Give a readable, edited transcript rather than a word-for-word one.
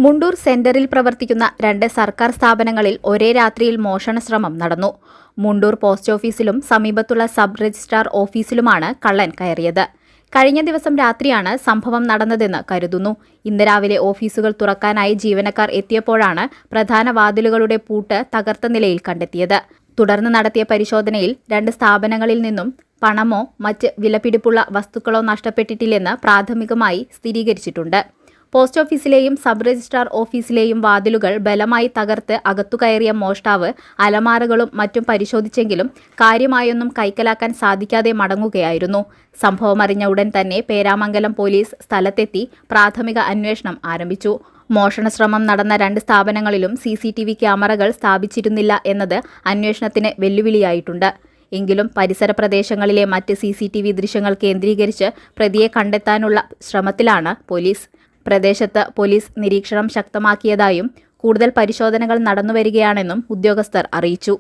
മുണ്ടൂർ സെന്ററിൽ പ്രവർത്തിക്കുന്ന 2 സർക്കാർ സ്ഥാപനങ്ങളിൽ ഒരേ രാത്രിയിൽ മോഷണശ്രമം നടന്നു. മുണ്ടൂർ പോസ്റ്റ് ഓഫീസിലും സമീപത്തുള്ള സബ് രജിസ്ട്രാർ ഓഫീസിലുമാണ് കള്ളൻ കയറിയത്. കഴിഞ്ഞ ദിവസം രാത്രിയാണ് സംഭവം നടന്നതെന്ന് കരുതുന്നു. ഇന്ന് രാവിലെ ഓഫീസുകൾ തുറക്കാനായി ജീവനക്കാർ എത്തിയപ്പോഴാണ് പ്രധാന വാതിലുകളുടെ പൂട്ട് തകർത്ത നിലയിൽ കണ്ടെത്തിയത്. തുടർന്ന് നടത്തിയ പരിശോധനയിൽ 2 സ്ഥാപനങ്ങളിൽ നിന്നും പണമോ മറ്റ് വിലപിടിപ്പുള്ള വസ്തുക്കളോ നഷ്ടപ്പെട്ടിട്ടില്ലെന്ന് പ്രാഥമികമായി സ്ഥിരീകരിച്ചിട്ടുണ്ട്. പോസ്റ്റ് ഓഫീസിലെയും സബ് രജിസ്ട്രാർ ഓഫീസിലെയും വാതിലുകൾ ബലമായി തകർത്ത് അകത്തുകയറിയ മോഷ്ടാവ് അലമാരകളും മറ്റും പരിശോധിച്ചെങ്കിലും കാര്യമായൊന്നും കൈക്കലാക്കാൻ സാധിക്കാതെ മടങ്ങുകയായിരുന്നു. സംഭവമറിഞ്ഞ ഉടൻ തന്നെ പേരാമംഗലം പോലീസ് സ്ഥലത്തെത്തി പ്രാഥമിക അന്വേഷണം ആരംഭിച്ചു. മോഷണശ്രമം നടന്ന 2 സ്ഥാപനങ്ങളിലും CCTV ക്യാമറകൾ സ്ഥാപിച്ചിരുന്നില്ല എന്നത് അന്വേഷണത്തിന് വെല്ലുവിളിയായിട്ടുണ്ട്. എങ്കിലും പരിസര പ്രദേശങ്ങളിലെ മറ്റ് CCTV ദൃശ്യങ്ങൾ കേന്ദ്രീകരിച്ച് പ്രതിയെ കണ്ടെത്താനുള്ള ശ്രമത്തിലാണ് പോലീസ്. പ്രദേശത്ത് പോലീസ് നിരീക്ഷണം ശക്തമാക്കിയതായും കൂടുതൽ പരിശോധനകൾ നടന്നുവരികയാണെന്നും ഉദ്യോഗസ്ഥർ അറിയിച്ചു.